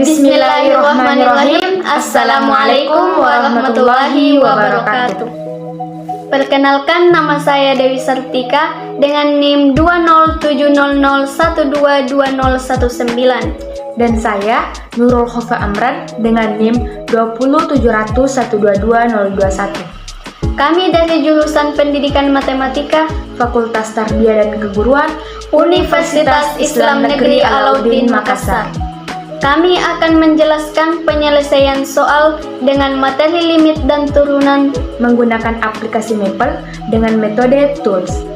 Bismillahirrahmanirrahim. Assalamualaikum warahmatullahi wabarakatuh. Perkenalkan, nama saya Dewi Sartika dengan NIM 20700122019. Dan saya Nurul Khofa Amran dengan NIM 20701222021. Kami dari jurusan Pendidikan Matematika, Fakultas Tarbiyah dan Keguruan, Universitas Islam Negeri Alauddin Makassar. Kami akan menjelaskan penyelesaian soal dengan materi limit dan turunan menggunakan aplikasi Maple dengan metode tools.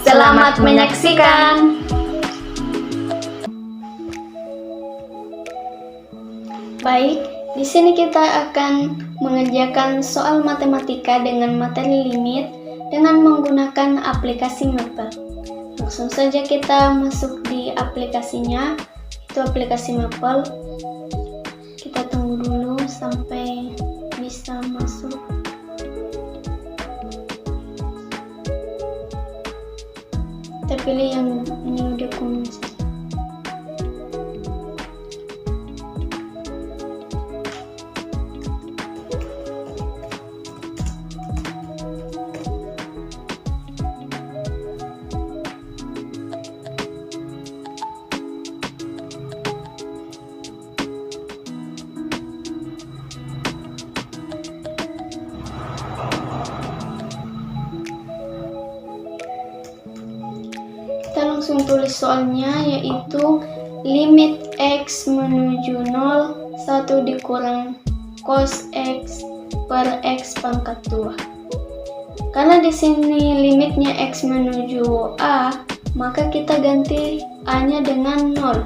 Selamat menyaksikan. Baik, di sini kita akan mengerjakan soal matematika dengan materi limit dengan menggunakan aplikasi Maple. Langsung saja kita masuk di aplikasinya. Itu aplikasi Maple. Kita tunggu dulu sampai bisa masuk. Kita pilih yang new document saja. Kita langsung tulis soalnya, yaitu limit x menuju 0 1 dikurang cos x per x pangkat 2. Karena di sini limitnya x menuju a, maka kita ganti a-nya dengan 0.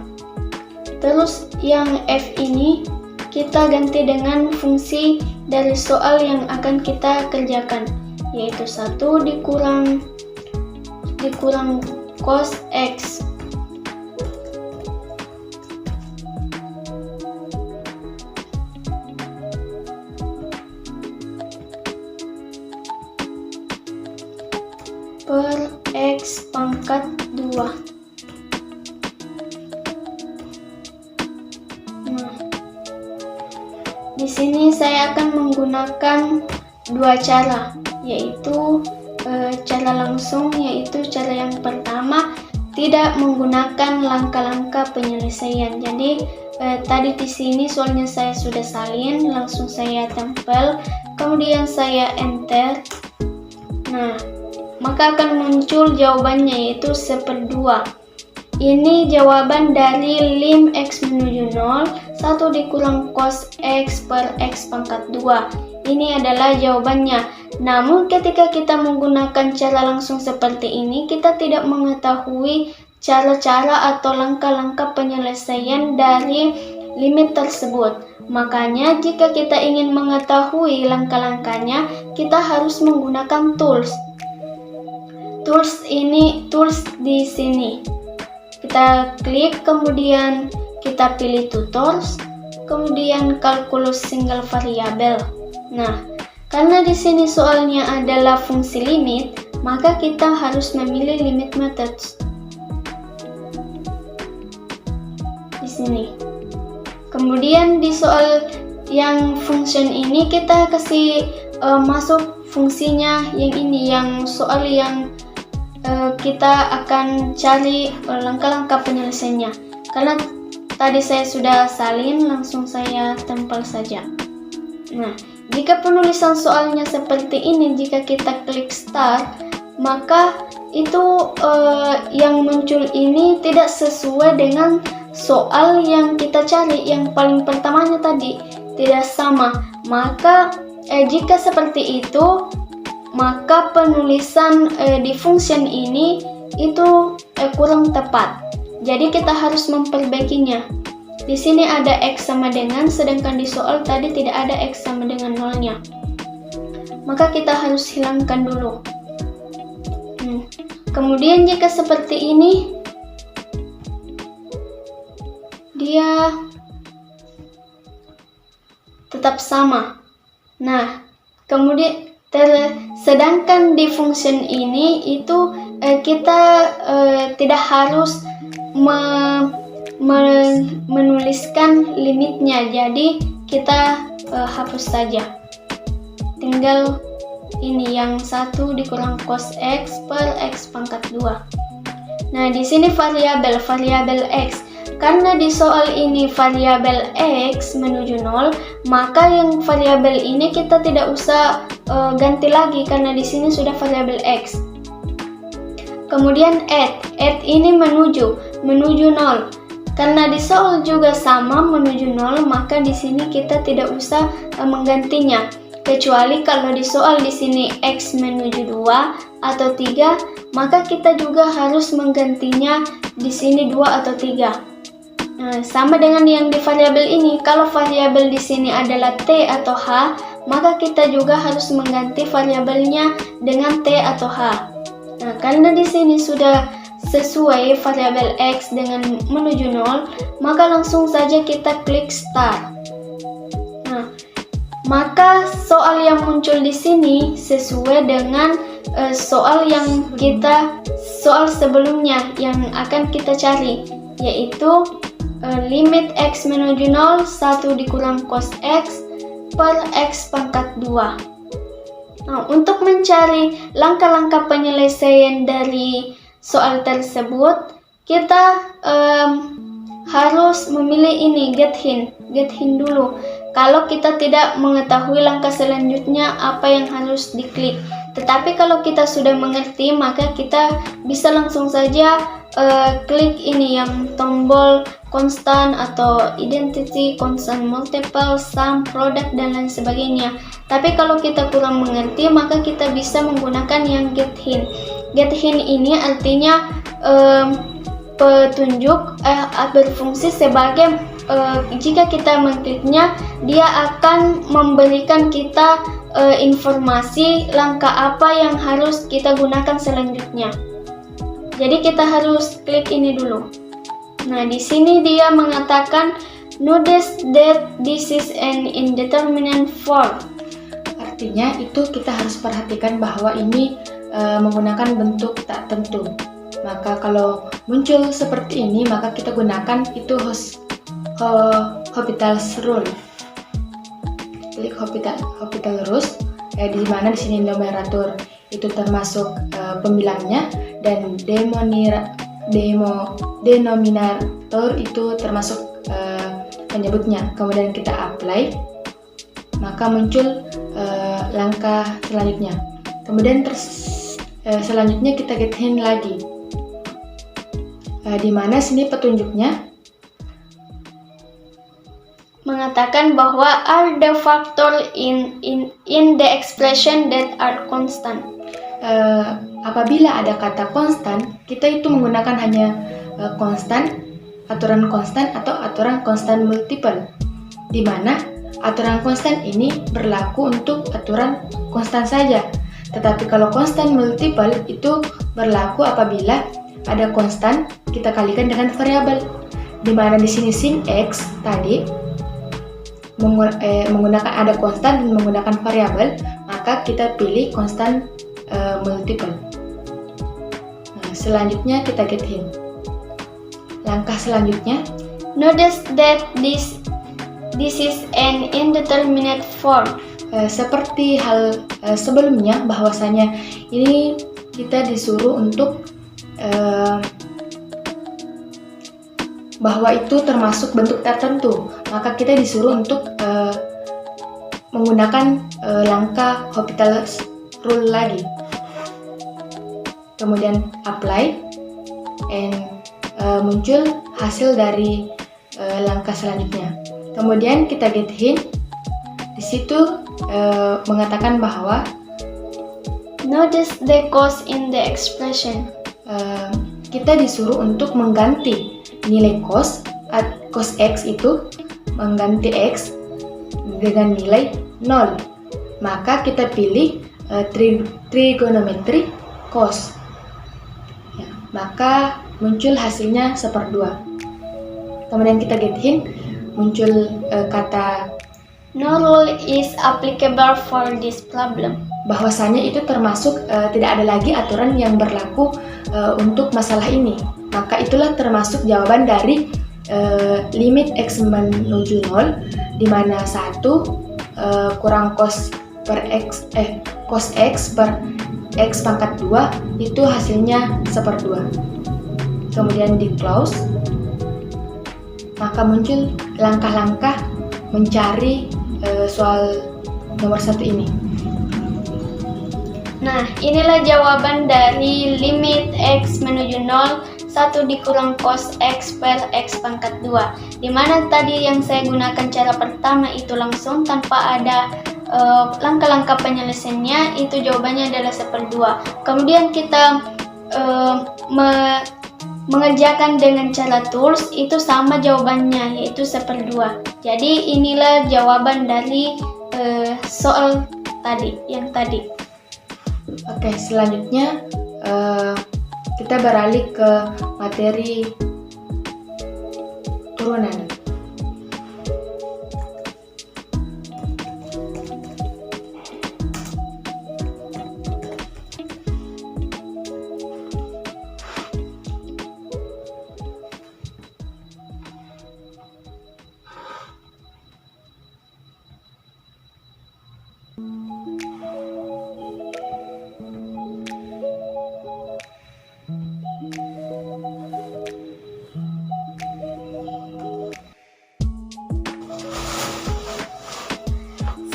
Terus yang f ini kita ganti dengan fungsi dari soal yang akan kita kerjakan, yaitu 1 dikurang cos x per x pangkat 2. Nah, di sini saya akan menggunakan dua cara, yaitu cara langsung, yaitu cara yang pertama tidak menggunakan langkah-langkah penyelesaian. Jadi tadi di sini soalnya saya sudah salin, langsung saya tempel, kemudian saya enter. Nah, maka akan muncul jawabannya, yaitu 1/2. Ini jawaban dari lim x menuju 0 1 dikurang cos x per x pangkat 2. Ini adalah jawabannya. Namun ketika kita menggunakan cara langsung seperti ini, kita tidak mengetahui cara-cara atau langkah-langkah penyelesaian dari limit tersebut. Makanya jika kita ingin mengetahui langkah-langkahnya, kita harus menggunakan tools. Tools di sini. Kita klik, kemudian kita pilih tutors, kemudian kalkulus single variable. Nah, karena di sini soalnya adalah fungsi limit, maka kita harus memilih limit methods. Di sini. Kemudian di soal yang function ini kita kasih masuk fungsinya yang ini, yang soal yang kita akan cari langkah-langkah penyelesaiannya. Karena tadi saya sudah salin, langsung saya tempel saja. Nah, jika penulisan soalnya seperti ini, jika kita klik start, maka itu yang muncul ini tidak sesuai dengan soal yang kita cari, yang paling pertamanya tadi tidak sama. Maka jika seperti itu, maka penulisan di function ini itu kurang tepat. Jadi kita harus memperbaikinya. Di sini ada x sama dengan, sedangkan di soal tadi tidak ada x sama dengan 0-nya. Maka kita harus hilangkan dulu. Kemudian jika seperti ini, dia tetap sama. Nah, kemudian sedangkan di function ini itu kita tidak harus menuliskan limitnya, jadi kita hapus saja. Tinggal ini yang 1 dikurang cos X per X pangkat 2. Nah, di sini variabel X. Karena di soal ini variabel X menuju 0, maka yang variabel ini kita tidak usah ganti lagi karena di sini sudah variabel X. Kemudian add ini menuju 0. Karena di soal juga sama menuju 0, maka di sini kita tidak usah menggantinya. Kecuali kalau di soal di sini X menuju 2 atau 3, maka kita juga harus menggantinya di sini 2 atau 3. Nah, sama dengan yang di variabel ini, kalau variabel di sini adalah T atau H, maka kita juga harus mengganti variabelnya dengan T atau H. Nah, karena di sini sudah sesuai variabel X dengan menuju 0, maka langsung saja kita klik start. Nah, maka soal yang muncul di sini sesuai dengan soal sebelumnya yang akan kita cari, yaitu limit X menuju 0 1 dikurang cos X per X pangkat 2. Nah, untuk mencari langkah-langkah penyelesaian dari soal tersebut, kita harus memilih ini get hint dulu. Kalau kita tidak mengetahui langkah selanjutnya apa yang harus diklik. Tetapi kalau kita sudah mengerti, maka kita bisa langsung saja klik ini yang tombol konstan atau identity, constant multiple, sum, product, dan lain sebagainya. Tapi kalau kita kurang mengerti, maka kita bisa menggunakan yang get hint. Get hint ini artinya petunjuk berfungsi sebagai jika kita mengkliknya, dia akan memberikan kita informasi langkah apa yang harus kita gunakan selanjutnya. Jadi kita harus klik ini dulu. Nah, di sini dia mengatakan notice that this is an indeterminate form. Artinya itu kita harus perhatikan bahwa ini menggunakan bentuk tak tentu. Maka kalau muncul seperti ini, maka kita gunakan itu Hospital's rule. Klik Hospital rules, di mana di sini numerator itu termasuk pembilangnya dan denominator itu termasuk penyebutnya. Kemudian kita apply, maka muncul langkah selanjutnya. Kemudian selanjutnya kita get hint lagi, di mana sini petunjuknya mengatakan bahwa are the factor in the expression that are constant. Apabila ada kata konstan, kita itu menggunakan hanya konstan, aturan konstan atau aturan konstan multiple, di mana aturan konstan ini berlaku untuk aturan konstan saja. Tetapi kalau konstan multiple itu berlaku apabila ada konstan kita kalikan dengan variabel, di mana di sini sin X tadi menggunakan ada konstan dan menggunakan variabel, maka kita pilih konstan multiple. Nah, selanjutnya kita get hint. Langkah selanjutnya, notice that this is an indeterminate form. Seperti hal sebelumnya, bahwasanya ini kita disuruh untuk bahwa itu termasuk bentuk tertentu, maka kita disuruh untuk menggunakan langkah Hospital's rule lagi. Kemudian apply, and muncul hasil dari langkah selanjutnya. Kemudian kita get hint, di situ mengatakan bahwa notice the cos in the expression. Kita disuruh untuk mengganti nilai cos X itu, mengganti X dengan nilai 0. Maka kita pilih trigonometry cos. Ya, maka muncul hasilnya 1/2. Kemudian kita get hint, muncul kata no rule is applicable for this problem. Bahwasanya itu termasuk tidak ada lagi aturan yang berlaku untuk masalah ini. Maka itulah termasuk jawaban dari limit X menuju 0, di mana 1 kurang cos X per X pangkat 2 itu hasilnya 1/2. Kemudian di close, maka muncul langkah-langkah mencari soal nomor 1 ini. Nah, inilah jawaban dari limit X menuju 0, 1 dikurang cos X per X pangkat 2. Dimana tadi yang saya gunakan cara pertama itu langsung tanpa ada langkah-langkah penyelesaiannya, itu jawabannya adalah 1/2. Kemudian kita mengerjakan dengan cara tools, itu sama jawabannya, yaitu 1/2. Jadi inilah jawaban dari soal yang tadi. Oke, selanjutnya kita beralih ke materi turunan.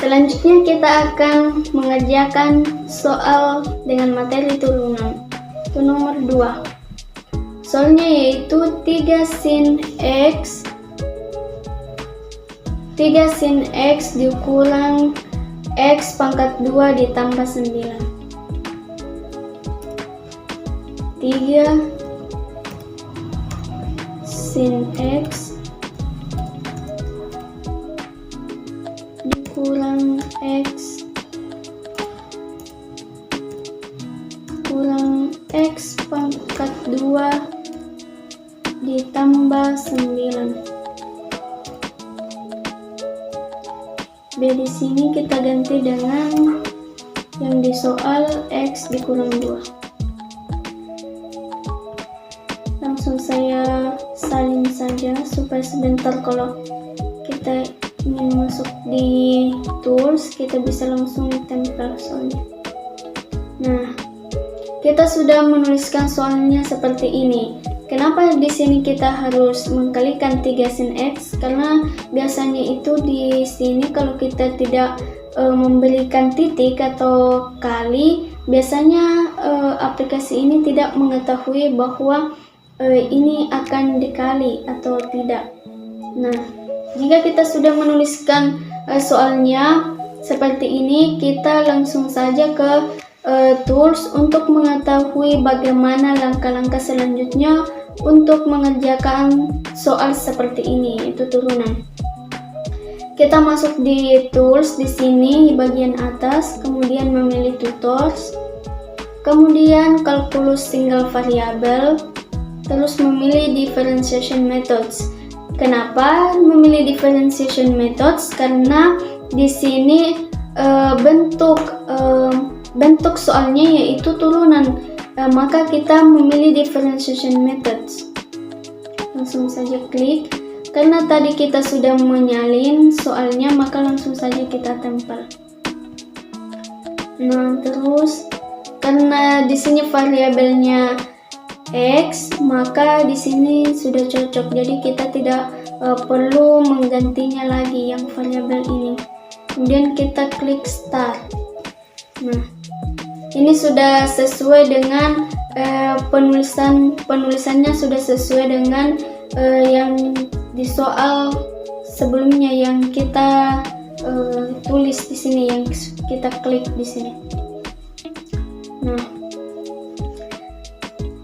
Selanjutnya kita akan mengerjakan soal dengan materi turunan. Itu nomor 2. Soalnya yaitu 3 sin X dikurang X pangkat 2 ditambah 9. 3 sin X dikurang X kurang X pangkat 2 ditambah 9. B di sini kita ganti dengan yang di soal X dikurang 2. Langsung saya salin saja supaya sebentar kalau kita ingin masuk di tools kita bisa langsung tempel soalnya. Nah, kita sudah menuliskan soalnya seperti ini. Kenapa di sini kita harus mengkalikan 3 sin X? Karena biasanya itu di sini kalau kita tidak memberikan titik atau kali, biasanya aplikasi ini tidak mengetahui bahwa ini akan dikali atau tidak. Nah, jika kita sudah menuliskan soalnya seperti ini, kita langsung saja ke tools untuk mengetahui bagaimana langkah-langkah selanjutnya untuk mengerjakan soal seperti ini, itu turunan. Kita masuk di tools di sini di bagian atas, kemudian memilih tutors, kemudian calculus single variable, terus memilih differentiation methods. Kenapa memilih differentiation methods? Karena di sini bentuk soalnya yaitu turunan, maka kita memilih differentiation methods. Langsung saja klik. Karena tadi kita sudah menyalin soalnya, maka langsung saja kita tempel. Nah, terus karena di sini variabelnya X, maka di sini sudah cocok. Jadi kita tidak perlu menggantinya lagi yang variabel ini. Kemudian kita klik start. Nah, ini sudah sesuai dengan penulisannya sudah sesuai dengan yang di soal sebelumnya yang kita tulis di sini, yang kita klik di sini. Nah,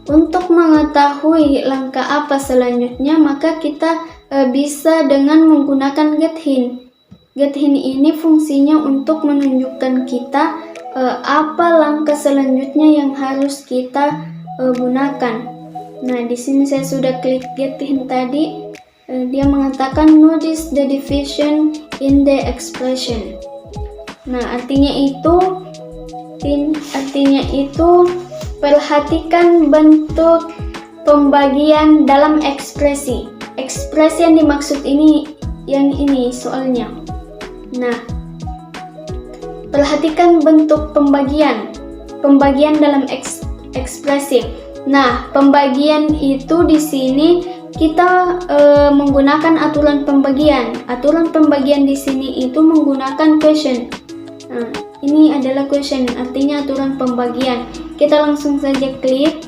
untuk mengetahui langkah apa selanjutnya, maka kita bisa dengan menggunakan getHint. GetHint ini fungsinya untuk menunjukkan kita apa langkah selanjutnya yang harus kita gunakan. Nah, di sini saya sudah klik getHint tadi. Dia mengatakan notice the division in the expression. Nah, artinya itu perhatikan bentuk pembagian dalam ekspresi. ekspresi yang dimaksud ini soalnya. Nah, perhatikan bentuk pembagian dalam ekspresi. Nah, pembagian itu di sini kita menggunakan aturan pembagian. Aturan pembagian di sini itu menggunakan question. Nah, ini adalah question, artinya aturan pembagian. Kita langsung saja klik,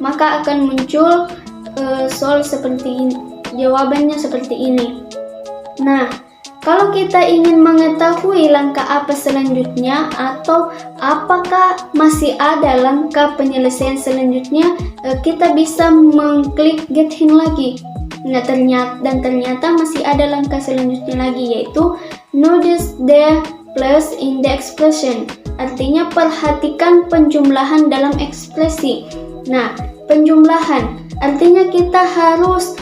maka akan muncul soal seperti ini, jawabannya seperti ini. Nah, kalau kita ingin mengetahui langkah apa selanjutnya atau apakah masih ada langkah penyelesaian selanjutnya, kita bisa mengklik get hint lagi. Nah, ternyata masih ada langkah selanjutnya lagi, yaitu notice the plus in the expression. Artinya perhatikan penjumlahan dalam ekspresi. Nah, penjumlahan artinya kita harus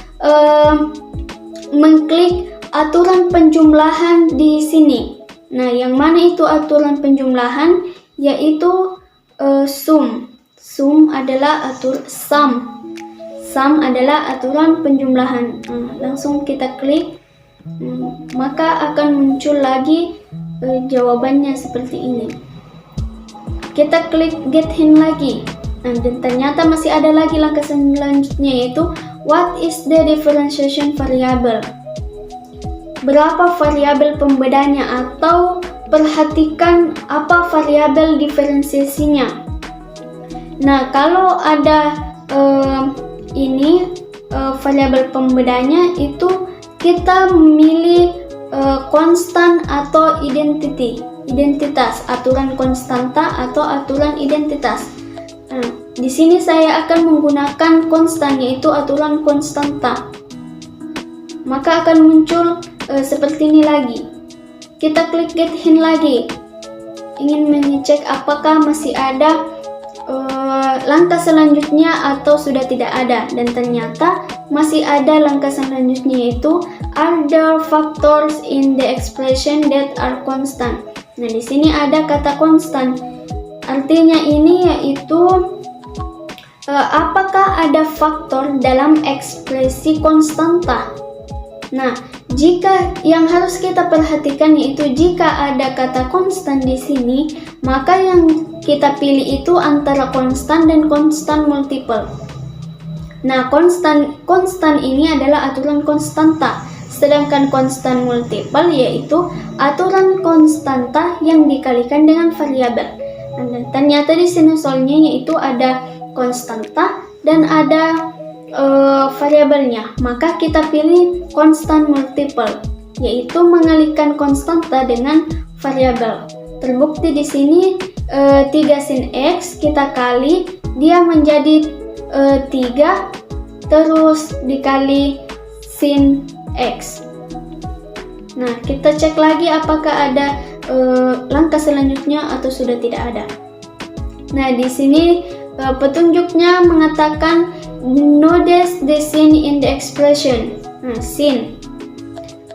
mengklik aturan penjumlahan di sini. Nah, yang mana itu aturan penjumlahan? Yaitu sum. Sum adalah sum. Sum adalah aturan penjumlahan. Langsung kita klik, maka akan muncul lagi jawabannya seperti ini. Kita klik get hint lagi. Nah, dan ternyata masih ada lagi langkah selanjutnya, yaitu what is the differentiation variable? Berapa variabel pembedanya, atau perhatikan apa variabel diferensiasinya. Nah, kalau ada variabel pembedanya itu kita memilih konstan atau identitas, aturan konstanta atau aturan identitas. Nah, di sini saya akan menggunakan konstan, yaitu aturan konstanta. Maka akan muncul seperti ini lagi. Kita klik get hint lagi, ingin mengecek apakah masih ada langkah selanjutnya atau sudah tidak ada, dan ternyata masih ada langkah selanjutnya, yaitu are there factors in the expression that are constant. Nah, di sini ada kata konstan, artinya ini yaitu apakah ada faktor dalam ekspresi konstanta. Nah, jika yang harus kita perhatikan yaitu jika ada kata konstan di sini, maka yang kita pilih itu antara konstan dan konstan multiple. Nah, konstan ini adalah aturan konstanta, sedangkan konstan multiple yaitu aturan konstanta yang dikalikan dengan variabel. Dan ternyata di sini soalnya yaitu ada konstanta dan ada variabelnya, maka kita pilih konstan multiple, yaitu mengalikan konstanta dengan variabel. Terbukti di sini 3 sin X kita kali, dia menjadi 3 terus dikali sin X. Nah, kita cek lagi apakah ada langkah selanjutnya atau sudah tidak ada. Nah, di sini petunjuknya mengatakan notice the sin in the expression. Nah, sin.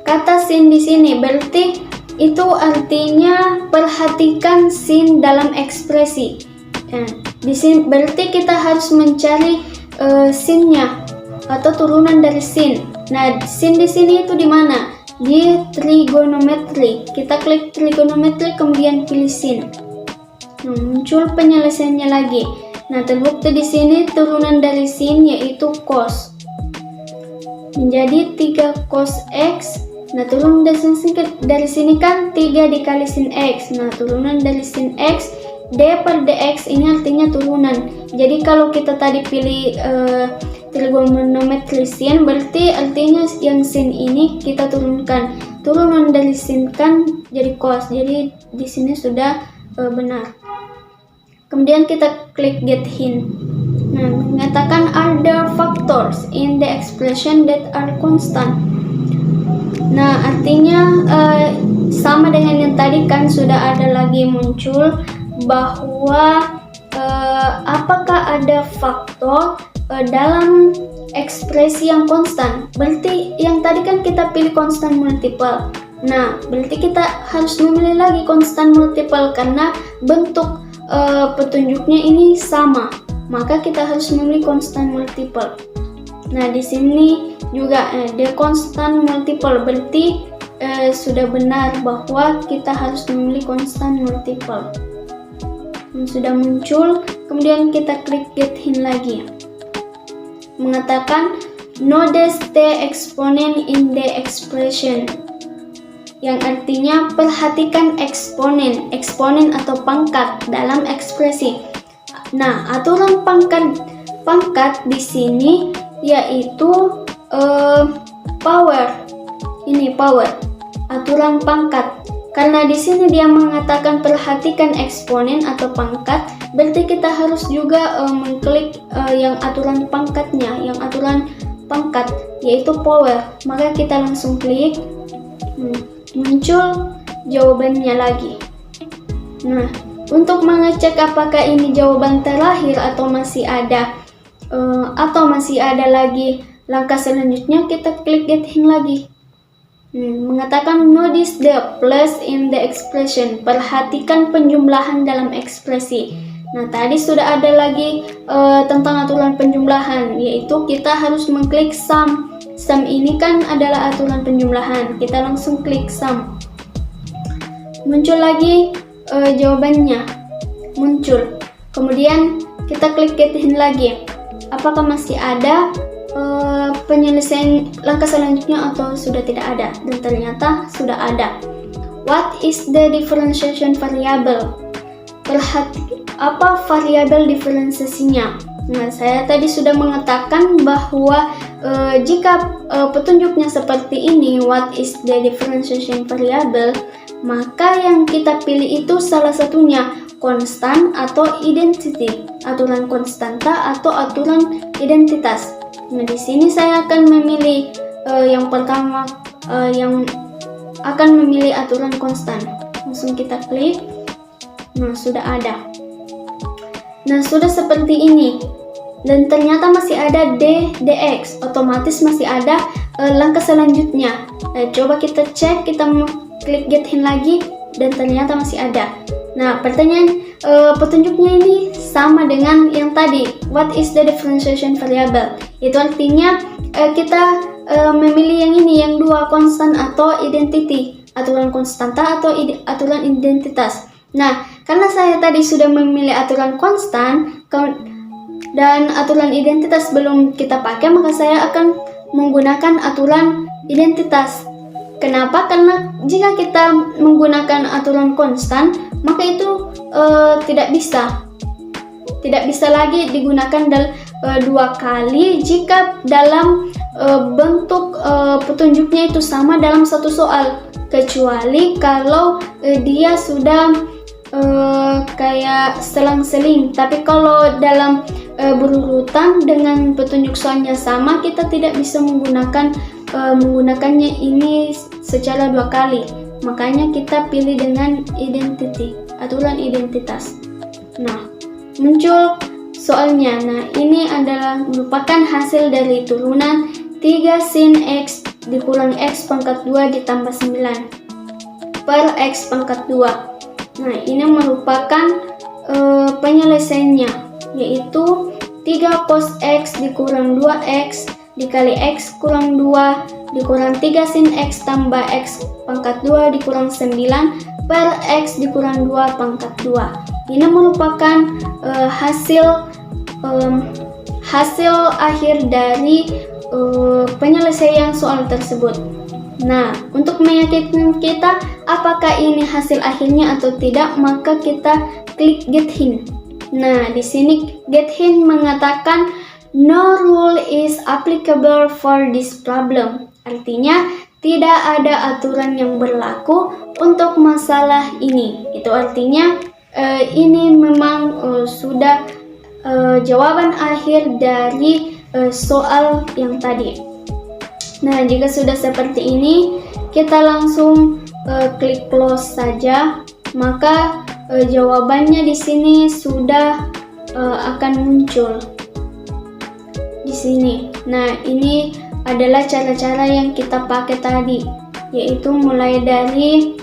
Kata sin di sini berarti itu artinya perhatikan sin dalam ekspresi. Nah, di sini berarti kita harus mencari sinnya atau turunan dari sin. Nah, sin di sini itu di mana? Di trigonometri. Kita klik trigonometri kemudian pilih sin. Nah, muncul penyelesaiannya lagi. Nah, terbukti di sini turunan dari sin yaitu cos. Menjadi 3 cos X. Nah, turunan dari sini kan 3 dikali sin X. Nah, turunan dari sin X, D per dx ini artinya turunan. Jadi kalau kita tadi pilih trigonometri sin, berarti artinya yang sin ini kita turunkan. Turunan dari sin kan jadi cos. Jadi di sini sudah benar. Kemudian kita klik get hint. Nah, mengatakan are there factors in the expression that are constant. Nah, artinya sama dengan yang tadi kan sudah ada lagi muncul bahwa apakah ada faktor dalam ekspresi yang konstan. Berarti yang tadi kan kita pilih konstan multiple. Nah, berarti kita harus memilih lagi konstan multiple karena bentuk petunjuknya ini sama, maka kita harus memilih konstan multiple. Nah, di sini juga the constant multiple, berarti sudah benar bahwa kita harus memilih constant multiple. Sudah muncul, kemudian kita klik get hint lagi. Mengatakan notice the exponent in the expression, yang artinya perhatikan eksponen atau pangkat dalam ekspresi. Nah, aturan pangkat di sini yaitu power. Ini power, aturan pangkat. Karena di sini dia mengatakan perhatikan eksponen atau pangkat, berarti kita harus juga mengklik yang aturan pangkatnya, yang aturan pangkat yaitu power. Maka kita langsung klik. Muncul jawabannya lagi. Nah, untuk mengecek apakah ini jawaban terakhir atau masih ada lagi langkah selanjutnya, kita klik get hint lagi. Mengatakan notice the plus in the expression, perhatikan penjumlahan dalam ekspresi. Nah, tadi sudah ada lagi tentang aturan penjumlahan, yaitu kita harus mengklik sum. Sum ini kan adalah aturan penjumlahan. Kita langsung klik sum. Muncul lagi jawabannya. Muncul. Kemudian kita klik get hint lagi. Apakah masih ada penyelesaian langkah selanjutnya atau sudah tidak ada? Dan ternyata sudah ada. What is the differentiation variable? Apa variabel diferensiasinya? Nah, saya tadi sudah mengatakan bahwa jika petunjuknya seperti ini, what is the differentiation variable, maka yang kita pilih itu salah satunya konstan atau identity, aturan konstanta atau aturan identitas. Nah, di sini saya akan memilih yang pertama, yang akan memilih aturan konstan. Langsung kita klik. Nah, sudah ada. Nah, sudah seperti ini. Dan ternyata masih ada dx, otomatis masih ada langkah selanjutnya. Coba kita cek, kita klik get hint lagi, dan ternyata masih ada. Nah, pertanyaan petunjuknya ini sama dengan yang tadi, what is the differentiation variable? Itu artinya kita memilih yang ini, yang dua, konstan atau identity, aturan konstanta atau aturan identitas. Nah, karena saya tadi sudah memilih aturan konstan dan aturan identitas belum kita pakai, maka saya akan menggunakan aturan identitas. Kenapa? Karena jika kita menggunakan aturan konstan, maka itu tidak bisa lagi digunakan dua kali jika dalam bentuk petunjuknya itu sama dalam satu soal, kecuali kalau dia sudah kayak selang-seling. Tapi kalau dalam berurutan dengan petunjuk soalnya sama, kita tidak bisa menggunakannya ini secara dua kali. Makanya kita pilih dengan identity, aturan identitas. Nah, muncul soalnya. Nah, ini adalah merupakan hasil dari turunan 3 sin x dikurang x pangkat 2 ditambah 9 per x pangkat 2. Nah, ini merupakan penyelesaiannya, yaitu 3 cos x dikurang 2x dikali x kurang 2 dikurang 3 sin x tambah x pangkat 2 dikurang 9 per x dikurang 2 pangkat 2. Ini merupakan hasil akhir dari penyelesaian soal tersebut. Nah, untuk meyakinkan kita apakah ini hasil akhirnya atau tidak, maka kita klik get hint. Nah, di sini get hint mengatakan no rule is applicable for this problem. Artinya tidak ada aturan yang berlaku untuk masalah ini. Itu artinya ini memang sudah jawaban akhir dari soal yang tadi. Nah, jika sudah seperti ini, kita langsung klik close saja. Maka jawabannya di sini sudah akan muncul di sini. Nah, ini adalah cara-cara yang kita pakai tadi, yaitu mulai dari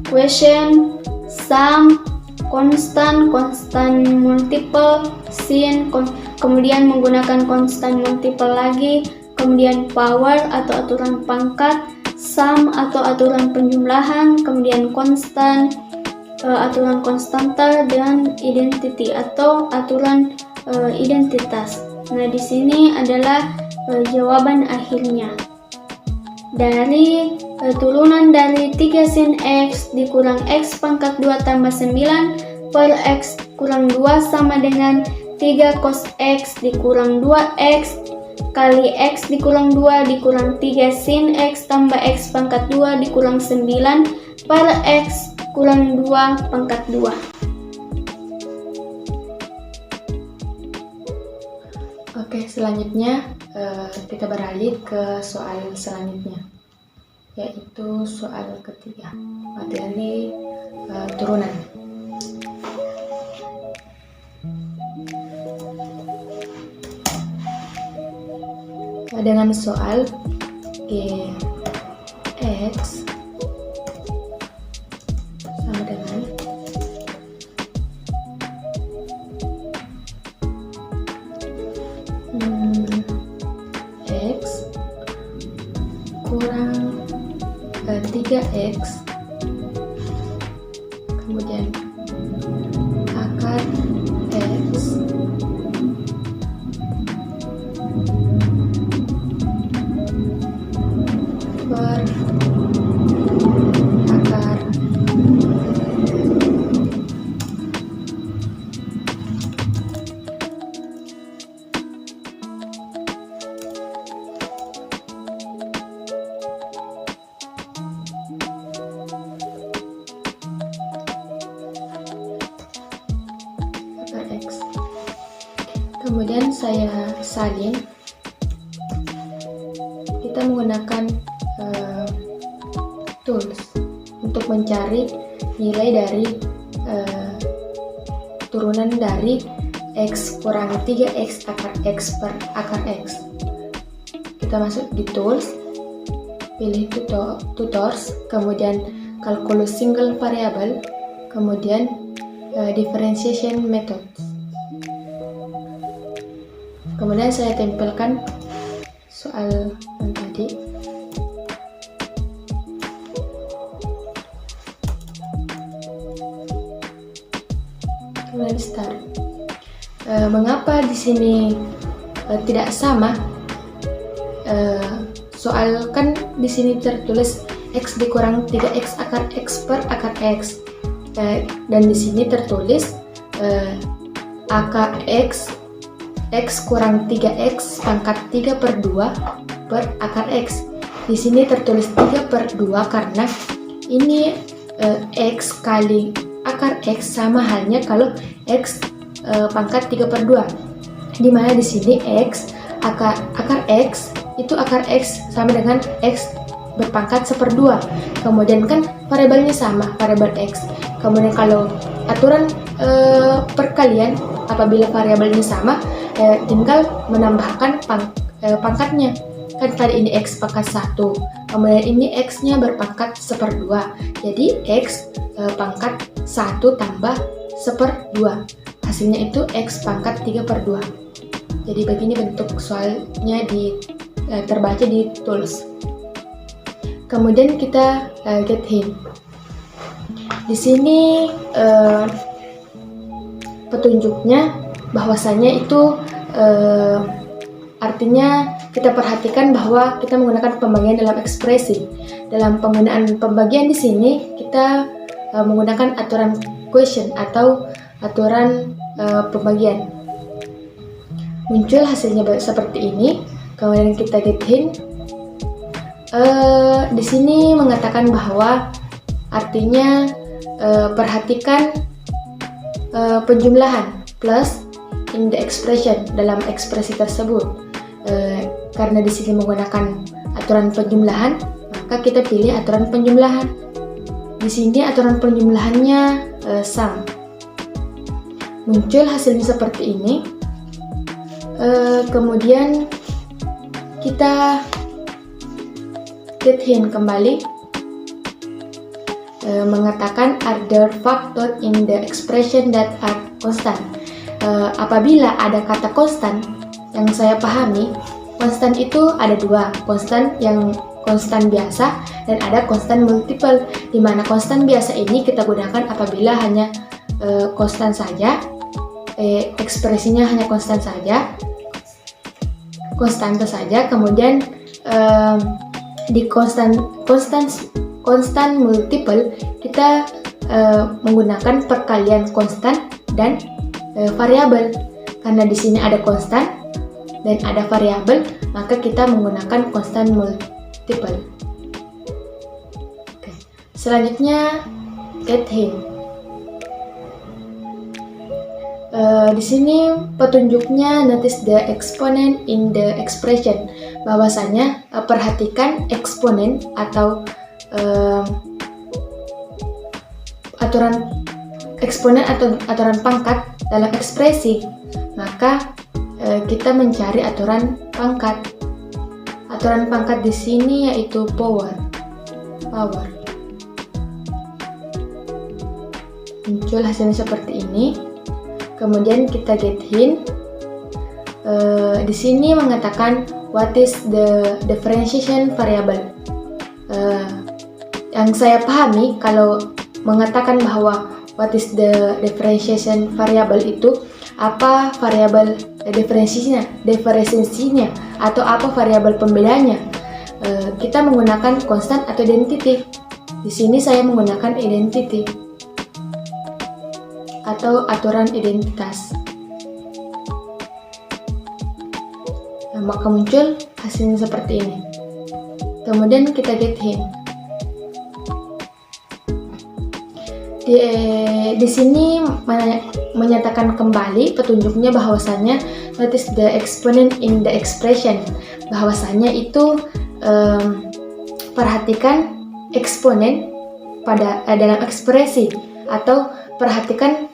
question, sum, konstan, konstan multiple, sin, kemudian menggunakan konstan multiple lagi, kemudian power atau aturan pangkat, sum atau aturan penjumlahan, kemudian konstan, aturan konstanta, dan identity atau aturan identitas. Nah, di sini adalah jawaban akhirnya. Dari turunan dari 3 sin x dikurang x pangkat 2 tambah 9 per x kurang 2 sama dengan 3 cos x dikurang 2x kali x dikurang 2 dikurang 3 sin x tambah x pangkat 2 dikurang 9 per x kurang 2 pangkat 2. Oke, selanjutnya kita beralih ke soal selanjutnya, yaitu soal ketiga, materi turunan. Dengan soal x sama dengan x kurang 3x kemudian akar x per akar x. Kemudian saya salin, kita menggunakan tools untuk mencari nilai dari turunan dari x kurang 3x akar x per akar x. Kita masuk di tools, pilih tutors, kemudian calculus single variable, kemudian differentiation method. Kemudian saya tempelkan soal yang tadi. Kemudian start. Mengapa di sini tidak sama? Soal kan di sini tertulis x dikurang 3x akar x per akar x, dan di sini tertulis akar x kurang 3x pangkat 3 per 2 per akar x. Di sini tertulis 3 per 2 karena ini x kali akar x sama halnya kalau x pangkat 3 per 2, dimana di sini x akar x itu akar x sama dengan x berpangkat 1/2. Kemudian kan variabelnya sama, variabel x. Kemudian kalau aturan perkalian, apabila variabelnya sama, tinggal menambahkan pangkatnya. Kan tadi ini x pangkat 1, kemudian ini x nya berpangkat 1/2, jadi x pangkat 1 tambah 1/2, hasilnya itu x pangkat 3/2. Jadi begini bentuk soalnya terbaca di tools. Kemudian kita get hint. Di sini petunjuknya bahwasanya itu artinya kita perhatikan bahwa kita menggunakan pembagian dalam ekspresi. Dalam penggunaan pembagian di sini kita menggunakan aturan quotient atau aturan pembagian. Muncul hasilnya seperti ini. Kemudian kita get hint. Di sini mengatakan bahwa artinya perhatikan penjumlahan plus in the expression dalam ekspresi tersebut. Karena di sini menggunakan aturan penjumlahan, maka kita pilih aturan penjumlahan. Di sini aturan penjumlahannya sum. Muncul hasilnya seperti ini. Kemudian kita get hint kembali. mengatakan other factor in the expression that are constant. Apabila ada kata konstan, yang saya pahami, konstan itu ada dua, konstan yang konstan biasa dan ada konstan multiple, di mana konstan biasa ini kita gunakan apabila hanya konstan saja, ekspresinya hanya konstante saja. Kemudian di konstan multiple kita menggunakan perkalian konstan dan variabel. Karena di sini ada konstan dan ada variabel, maka kita menggunakan konstan multiple. Oke. Selanjutnya get hint. Di sini petunjuknya notice the exponent in the expression. Bahwasanya perhatikan eksponen atau aturan eksponen atau aturan pangkat dalam ekspresi. Maka kita mencari aturan pangkat. Aturan pangkat di sini yaitu power. Muncul hasilnya seperti ini. Kemudian kita get hint. Di sini mengatakan what is the differentiation variable. Yang saya pahami kalau mengatakan bahwa what is the differentiation variable itu apa variabel diferensiasinya atau apa variabel pembedanya. Kita menggunakan konstan atau identity. Di sini saya menggunakan identity atau aturan identitas. Maka muncul hasilnya seperti ini. Kemudian kita get hint. Di sini menyatakan kembali petunjuknya bahwasannya notice the exponent in the expression. Bahwasannya itu perhatikan eksponen pada dalam ekspresi atau perhatikan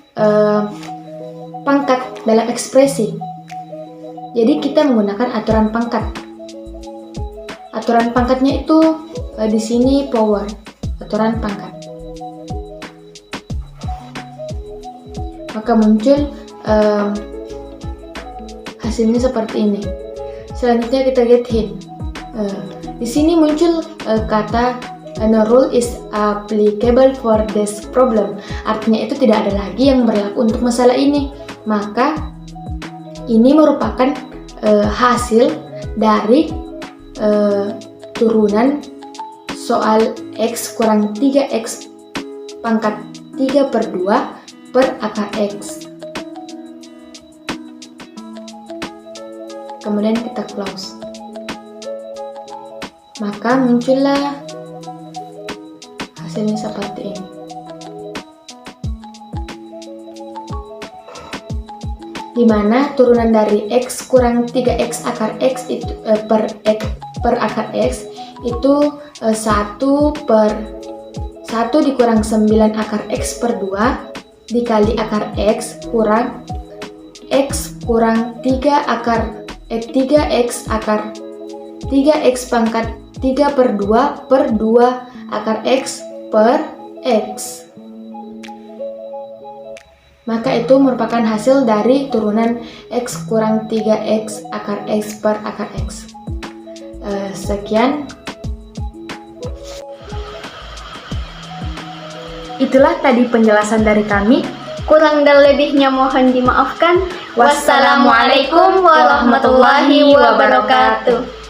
pangkat dalam ekspresi. Jadi kita menggunakan aturan pangkat. Aturan pangkatnya itu di sini power. Aturan pangkat. Maka muncul hasilnya seperti ini. Selanjutnya kita get hint. Di sini muncul kata no rule is applicable for this problem. Artinya itu tidak ada lagi yang berlaku untuk masalah ini. Maka ini merupakan hasil dari turunan soal X kurang 3X pangkat 3/2 per akar X. Kemudian kita close. Maka muncullah hasilnya seperti ini. Di mana turunan dari X kurang 3X akar X itu per akar X itu 1 dikurang 9 akar X per 2 dikali akar X kurang 3X akar 3X pangkat 3/2 per 2 akar X per X. Maka itu merupakan hasil dari turunan X kurang 3X akar X per akar X. Sekian. Itulah tadi penjelasan dari kami. Kurang dan lebihnya mohon dimaafkan. Wassalamualaikum warahmatullahi wabarakatuh.